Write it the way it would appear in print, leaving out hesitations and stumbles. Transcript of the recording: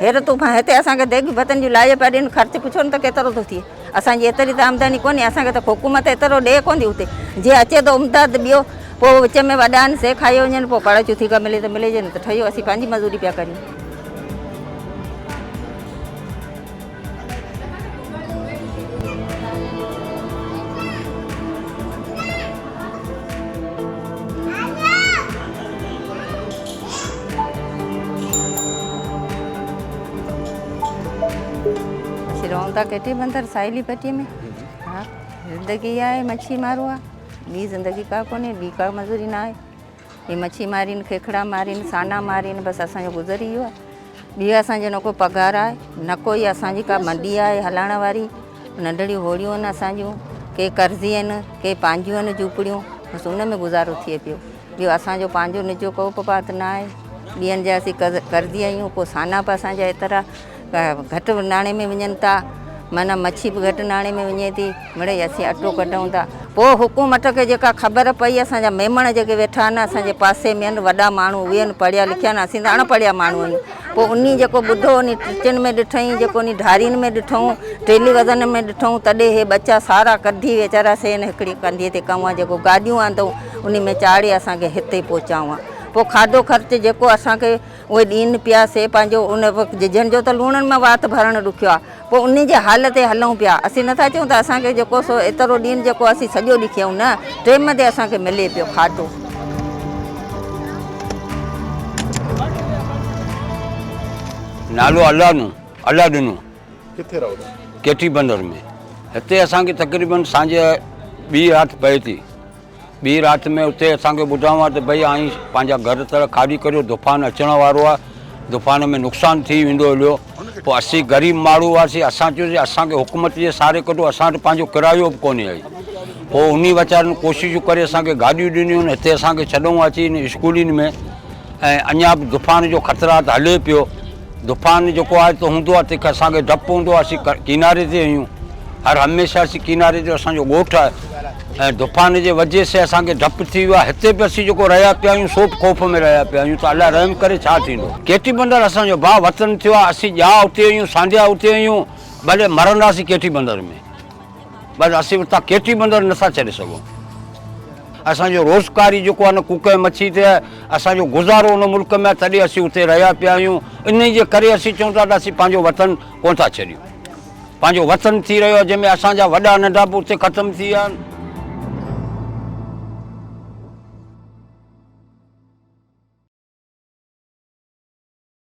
हेर तूं हिते असांखे देगी भतन जी लाज पिया ॾियनि ख़र्चु पुछो न त केतिरो थो थिए असांजी एतिरी त आमदनी कोन्हे असांखे त हुकूमत एतिरो ॾिए कोन थी हुते जीअं अचे थो उमदाद ॿियो पोइ विच में वॾा आहिनि सेखारे वञनि पोइ पढ़चू थी करे मिले त मिले न त ठहियो असीं पंहिंजी मज़ूरी पिया करियूं। रहूं केटी बंदर साहिली पट्टी में। हाँ ज़िंदगी है मच्छी मारो आहे ॿी ज़िंदगी का कोन्हे ॿी का मज़ूरी ना आहे ये मच्छी मारीन खेखड़ा मारीन साना मारीन बसि असांजो गुज़र इहो आहे। ॿी असांजो न कोई पघार आहे न कोई असांजी का मंडी आहे हलाइण वारी नंढड़ियूं होड़ियूं आहिनि असांजूं के कर्ज़ी आहिनि के पंहिंजियूं आहिनि झूपड़ियूं बसि उन में गुज़ारो थिए पियो। ॿियो असांजो पंहिंजो निजो को पात न आहे ॿियनि जा असीं कर्ज़ी आहियूं पोइ साना बि असांजा एतिरा घटि नाणे में वञनि था माना मच्छी बि घटि नाणे में वञे थी मिड़ई असीं अटो कढूं था। पोइ हुकूमत खे जेका ख़बर पई असांजा महिमान जेके वेठा आहिनि असांजे पासे में आहिनि वॾा माण्हू उहे आहिनि पढ़िया लिखिया आहिनि असीं त अणपढ़िया माण्हू आहियूं पोइ उन जेको ॿुधो उन टिचियुनि में ॾिठईं जेको उन ढारियुनि में ॾिठूं टेलीविज़न में ॾिठूं तॾहिं हे बच्चा सारा कढी वीचारा से हिकिड़ी कंधीअ ते कमु आहे जेको गाॾियूं आंदऊं उन में चाढ़े असांखे हिते पहुचाऊं आहे। पोइ खाधो ख़र्चु जेको असांखे उहे ॾीन पिया से पंहिंजो उन जिजनि जो त लूणनि में वात भरणु ॾुखियो आहे पोइ उन जे हाल ते हलूं पिया असीं नथा चऊं त असांखे जेको सो एतिरो ॾींहुं जेको असीं सॼो ॾिखियूं न टाइम ते असांखे मिले पियो खाधो। नालो अल्लाह ॾिनो किथे रहो केटी बंदर में हिते असांखे तक़रीबन सांझे ॿी राति पए थी ॿी राति में उते असांखे ॿुधायो त भई आई पंहिंजा घर तर खाली करियो तूफ़ान अचण वारो आहे तूफ़ान में नुक़सानु थी वेंदो हलियो पोइ असीं ग़रीब माण्हू हुआसीं असां चयोसीं असांखे हुकूमत जे सारे कढो असां वटि पंहिंजो किरायो बि कोन्हे आई पोइ उन वीचारनि कोशिशूं करे असांखे गाॾियूं ॾिनियूं आहिनि हिते असांखे छॾूं अची इन स्कूलनि में ऐं अञा बि तूफ़ान जो ख़तरात हले पियो तूफ़ान जेको आहे त हूंदो आहे तंहिंखां असांखे डपु हूंदो आहे असीं किनारे ते आहियूं हर हमेशह असीं किनारे ते असांजो ॻोठु आहे ऐं तूफ़ान जे वजह से असांखे डपु थी वियो आहे हिते बि असीं जेको रहिया पिया आहियूं सो बि ख़ौफ़ में रहिया पिया आहियूं त अलाह रहम करे छा थींदो। केटी बंदर असांजो भाउ वतन थियो आहे असीं ॼा उते आहियूं सांडिया उते आहियूं भले मरंदासीं केटी बंदर में बसि असीं उतां केटी बंदर नथा छॾे सघूं। असांजो रोज़गारी जेको आहे न कुक मच्छी ते असांजो गुज़ारो उन मुल्क में तॾहिं असीं उते रहिया पिया आहियूं इन जे करे असीं चऊं था त असीं पंहिंजो वतन कोन था छॾियूं पंहिंजो वतन थी रहियो आहे जंहिंमें असांजा वॾा नंढा बि उते ख़तमु थी विया आहिनि।